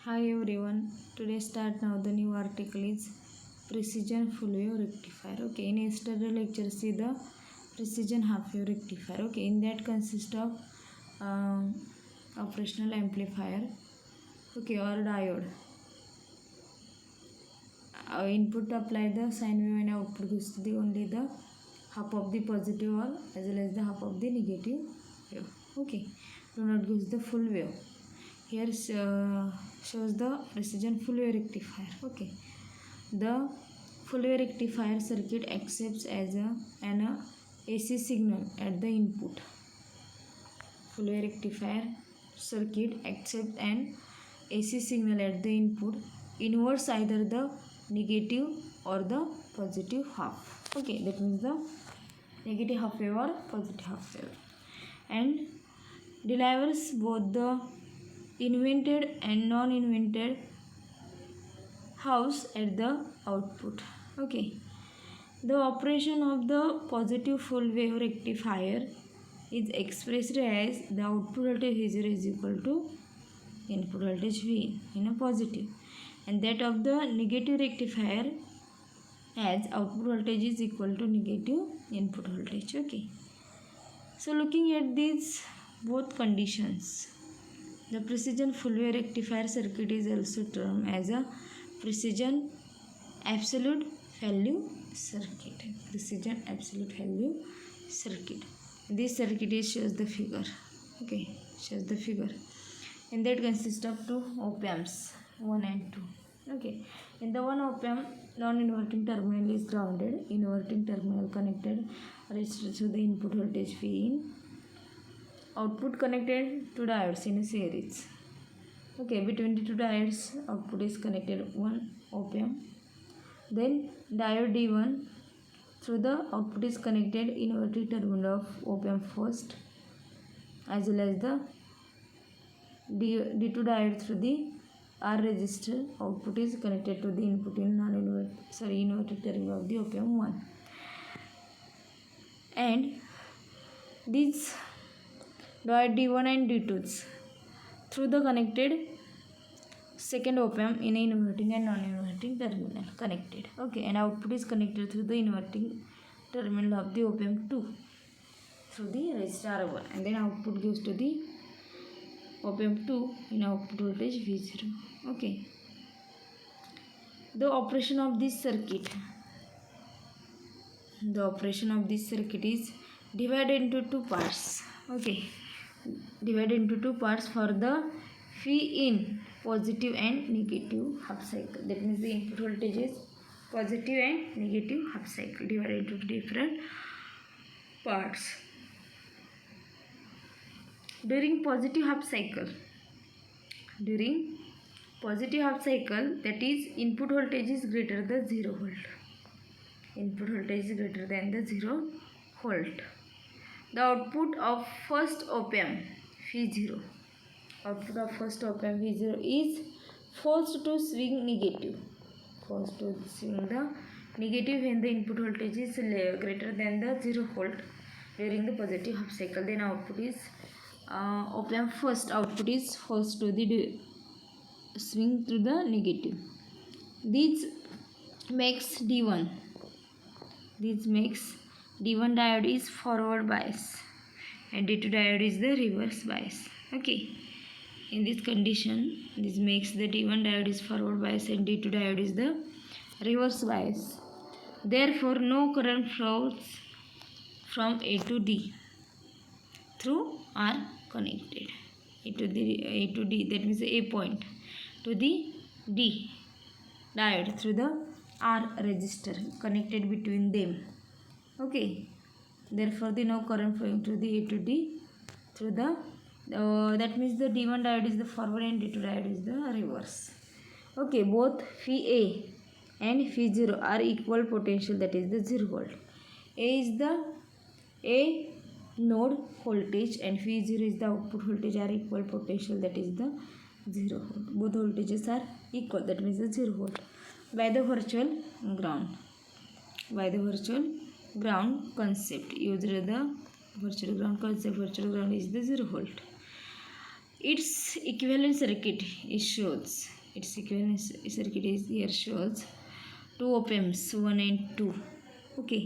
Hi everyone. Today start now the new article is precision full wave rectifier. Okay, in yesterday lecture see the precision half wave rectifier. Okay, in that consists of operational amplifier. Okay, or diode. Input apply the sine wave and output gives the only the half of the positive or as well as the half of the negative wave. Okay, do not gives the full wave. Here shows the precision full wave rectifier. Okay, the full wave rectifier circuit accepts as an AC signal at the input. Full wave rectifier circuit accepts an AC signal at the input, inverts either the negative or the positive half. Okay, that means the negative half wave or positive half wave, and delivers both the invented and non-invented halves at the output. Okay, the operation of the positive full wave rectifier is expressed as the output voltage V0 is equal to input voltage V in a positive, and that of the negative rectifier as output voltage is equal to negative input voltage. Okay, so looking at these both conditions, the precision full wave rectifier circuit is also termed as a precision absolute value circuit. Precision absolute value circuit. This circuit shows the figure. Okay, shows the figure. And that consists of two op-amps, 1 and 2. Okay, in the one op-amp, non-inverting terminal is grounded, inverting terminal connected resistor to the input voltage V in, output connected to diodes in a series. Okay, between the two diodes, output is connected one op-amp. Then diode D1 through the output is connected inverted terminal of op-amp first, as well as the D2 diode through the R resistor. Output is connected to the input in inverted terminal of the op-amp 1. And these diode D1 and D2s through the connected second op-amp in an inverting and non-inverting terminal connected. Okay, and output is connected through the inverting terminal of the op-amp 2 through the resistor R1, and then output gives to the op-amp 2 in output voltage V0. Okay, the operation of this circuit is divided into two parts. Okay, divided into two parts for the phi in positive and negative half cycle. That means the input voltage is positive and negative half cycle, divided into different parts. During positive half cycle, that is input voltage is greater than 0 volt. Input voltage is greater than the 0 volt. The output of first op-amp V0, is forced to swing negative. When the input voltage is greater than the 0 volt during the positive half cycle. Then output is op-amp first output is forced to the swing to the negative. This makes D1 diode is forward bias and D2 diode is the reverse bias. Okay, in this condition, this makes the D1 diode is forward bias and D2 diode is the reverse bias. Therefore, no current flows from A to D through R connected. A to D, that means A point to the D diode through the R resistor connected between them. Okay, therefore the no current flowing to the A to D through the that means the D1 diode is the forward and D2 diode is the reverse. Okay, both phi A and phi 0 are equal potential, that is the 0 volt. A is the A node voltage and phi 0 is the output voltage, are equal potential, that is the 0 volt. Both voltages are equal, that means the 0 volt. By the virtual ground concept, used the virtual ground concept. Virtual ground is the 0 volt. its equivalent circuit is shows. Its equivalent circuit is here shows two op amps 1 and 2. Okay,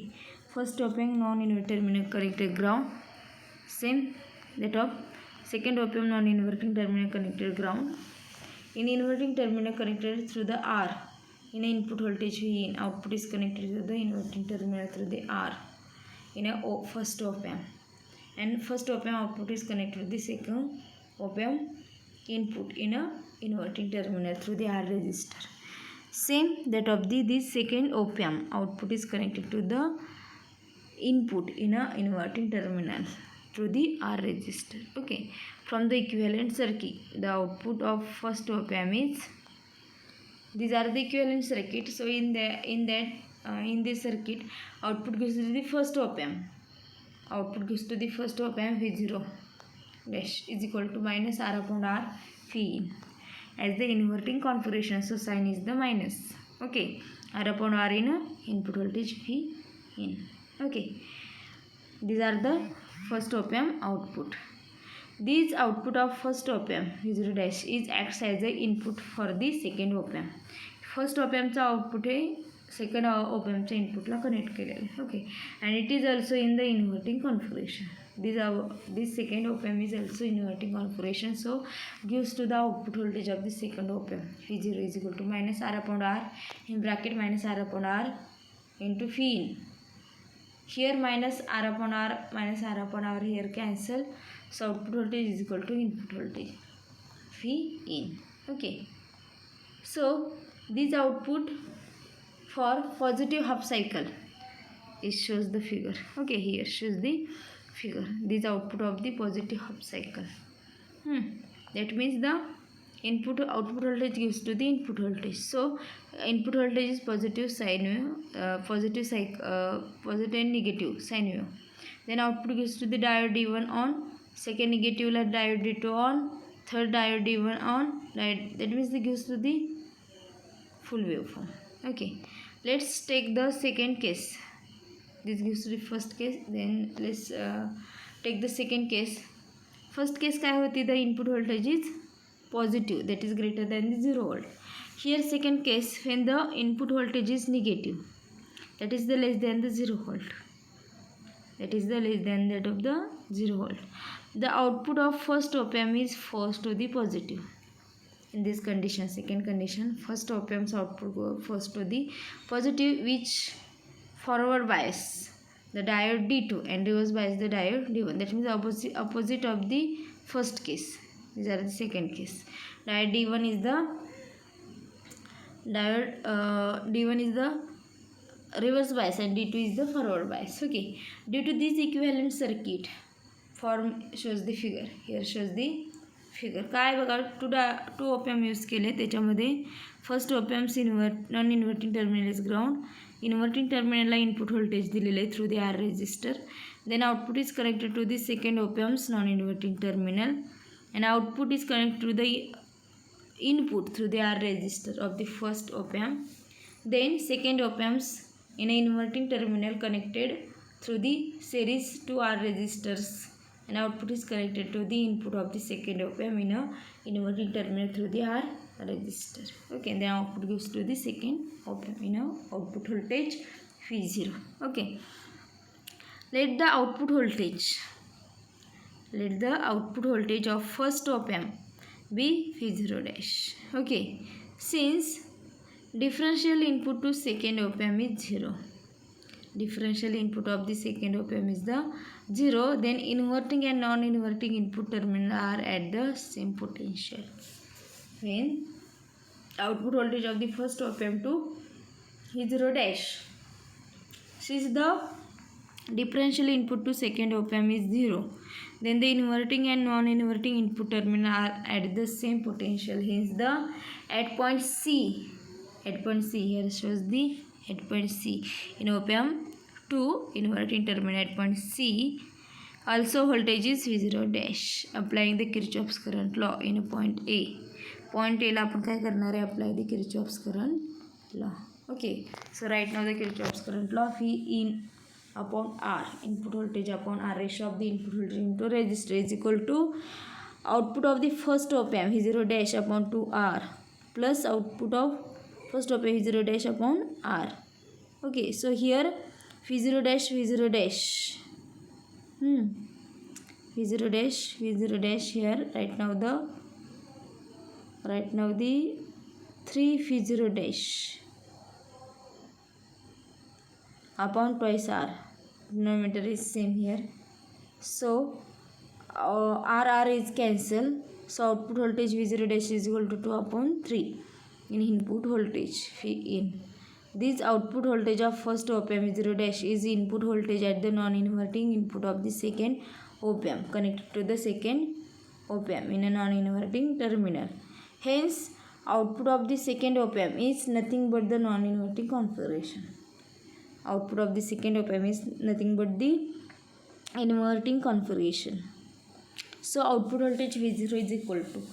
first op amp non-inverting terminal connected ground, same that of second op amp non-inverting terminal connected ground. In inverting terminal connected through the R, in input voltage V in, output is connected to the inverting terminal through the R in a first op amp, and first op amp output is connected to the second op amp input in a inverting terminal through the R resistor. Same that of this second op amp output is connected to the input in a inverting terminal through the R resistor. Okay, from the equivalent circuit, the output of first op amp is, these are the equivalent circuit. So in this circuit, output goes to the first op amp. Output goes to the first op amp V0 dash is equal to minus R upon R V in. As the inverting configuration, so sign is the minus. Okay, R upon R in input voltage V in. Okay, these are the first op amp output. This output of first op amp V0 dash is acts as the input for the second op amp. First op amp चा output हे second op amp च्या इनपुटला connect केलेलं आहे. Okay, and it is also in the inverting configuration. This second op amp is also inverting configuration, so gives to the output voltage of the second op amp V0 is equal to minus R upon R in bracket minus R upon R into V in. Here minus R upon R here cancel, so output voltage is equal to input voltage V in. Okay, so this output for positive half cycle, it shows the figure. Okay, here shows the figure. This output of the positive half cycle. That means the input output voltage gives to the input voltage. So input voltage is positive sine wave, positive and negative sine wave. Then output gives to the diode D1 on, second negative la diode D2 on, third diode D1 on. That means it gives to the full waveform. Okay, let's take the second case. This gives to the first case. Then let's take the second case. First case काय होती? The input voltage is positive, that is greater than the 0 volt. Here second case, when the input voltage is negative, that is the less than the 0 volt. That is the less than that of the 0 volt. The output of first op amp is forced to the positive. In this condition, second condition, first op amp's output go first to the positive, which forward bias the diode D2 and reverse bias the diode D1. That means opposite of the first case. These are the second case. Diode D1 is the D1 is the reverse bias and D2 is the forward bias. Okay, due to this equivalent circuit form shows the figure. Here shows the figure. काय बघा, two op amp use केले. त्याच्यामध्ये first op amps non inverting terminal is ground. Inverting टर्मिनलला input voltage दिलेले आहे through the R resistor. Then output is connected to the second op amps non inverting terminal and output is connected to the input through the R resistor of the first op amp. Then second op amps in an inverting terminal connected through the series 2 R resistors, and output is connected to the input of the second op amp in a inverting terminal through the R resistor. Okay, then output gives to the second op amp in a output voltage V0. Okay, let the output voltage of first op amp be V0 dash. Okay, since differential input to second op amp is 0, differential input of the second op amp is the 0, then inverting and non-inverting input terminal are at the same potential. When output voltage of the first op amp to V0 dash, since the differential input to second op amp is 0, then the inverting and non-inverting input terminal are at the same potential. Hence the at point C, here shows the at point C in op amp 2 inverting terminal at point C, also voltage is V0 dash. Applying the Kirchhoff's current law in point A. Point A ला आपण काय करणार आहे? Apply the Kirchhoff's current law. Okay, so right now the Kirchhoff's current law, V in upon R, input voltage upon R ratio of the input voltage into resistor is equal to output of the first op amp V0 dash upon 2R plus output of first op amp V0 dash upon R. Okay, so here V0 dash V0 dash V0 dash here right now the 3 V0 dash upon twice R. Denominator is same here. So RR is cancelled. So output voltage V0 dash is equal to 2 upon 3 in input voltage in. This output voltage of first op amp V0 dash is input voltage at the non-inverting input of the second op amp connected to the second op amp in a non-inverting terminal. Hence, output of the second op amp is nothing but the non-inverting configuration. Output of the second op amp is nothing but the inverting configuration. So output voltage V0 is equal to,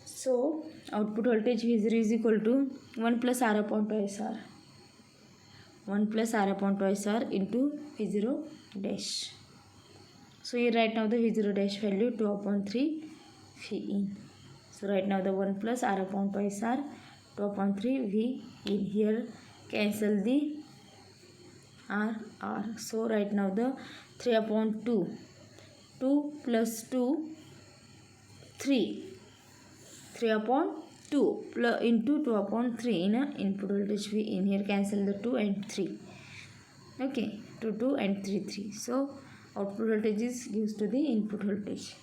so output voltage V0 is equal to 1 plus R upon twice R, 1 plus R upon twice R into V0 dash. So here right now the V0 dash value 2 upon 3 V in. So right now the 1 plus R upon twice R, 2 upon 3 V in. Here cancel the R. So right now the 3 upon 2, 2 plus 2, 3, 3 upon 2 plus into 2 upon 3 in a input voltage V in. Here cancel the 2 and 3. Okay, 2 and 3. So output voltage is gives to the input voltage.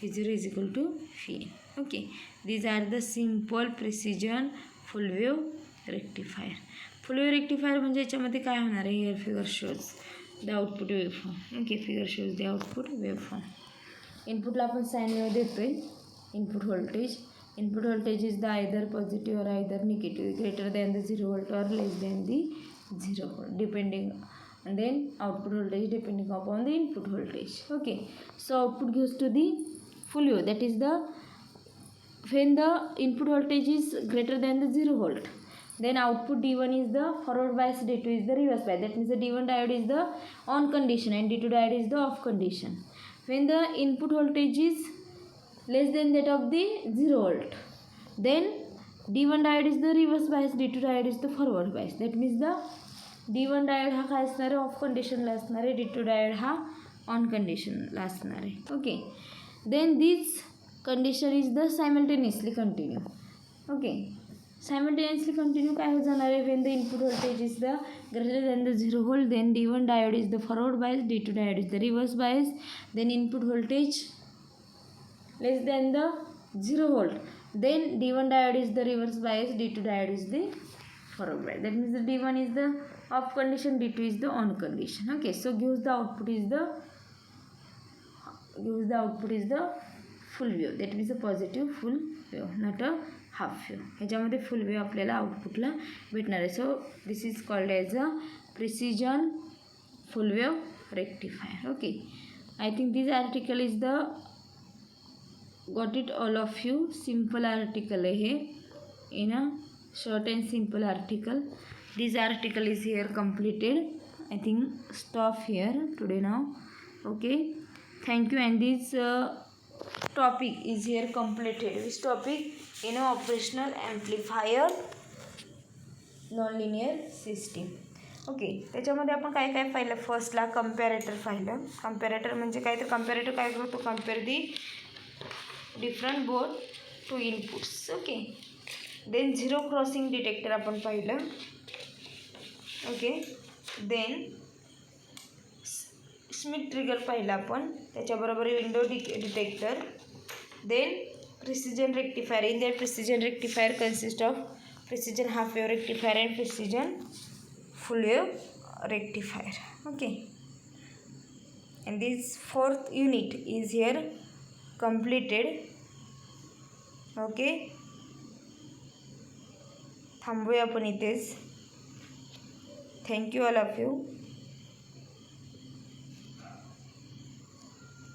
V0 is equal to V in. Okay, these are the simple precision full wave rectifier. Full wave rectifier म्हणजे याच्यामध्ये काय होणार आहे, here figure shows the output waveform. Okay, figure shows the output waveform. इनपुटला आपण sine wave देतोय. Input voltage is the either positive और either negative, greater than the 0 volt or less than the 0 volt, depending, and then output voltage depending upon the input voltage. Okay, so output gives to the full wave, that is the when the input voltage is greater than the 0 volt. Then output D1 is the forward bias, D2 is the reverse bias. That means the D1 diode is the on condition and D2 diode is the off condition. When the input voltage is less than that of the 0 volt, then D1 diode is the reverse bias, D2 diode is the forward bias. That means the D1 diode हा काय असणार आहे, of कंडिशनला असणार आहे, D2 diode हा on कंडिशनला असणार आहे. Okay, then this condition is the simultaneously continue. Okay, simultaneously continue काय हो जाणार आहे, when the input voltage is the greater than the 0 volt, then D1 diode is the forward bias, D2 diode is the reverse bias, then input voltage less than the 0 volt, then D1 diode is the reverse bias, D2 diode is the forward bias. That means the D1 is the off condition, D2 is the on condition. Okay, so gives the output is the full wave, that means a positive full wave, not a half wave. ह्याच्यामध्ये full wave आपल्याला आउटपुटला भेटणार आहे. So this is called as a precision full wave rectifier. Okay, I think this article is the got it all of you. Simple article आहे हे, in a short and simple article. This article is here completed. I think stop here today now. Okay, thank you. And this topic is here completed. Which topic? In a operational amplifier non-linear system. Okay, त्याच्यामध्ये आपण काय काय पाहिलं. फर्स्टला comparator पाहिलं. Comparator म्हणजे काय, तर comparator काय करतो, compare the different both two inputs. Okay, then zero crossing detector आपण पाहिलं. ओके, देन स्मिथ ट्रिगर पाहिलं आपण, त्याच्याबरोबर window detector. Then precision rectifier. In that precision rectifier consist of precision half wave rectifier and precision full wave rectifier. Okay, and this fourth unit is here completed. Okay, थांबूया आपण इथेच. Thank you all of you.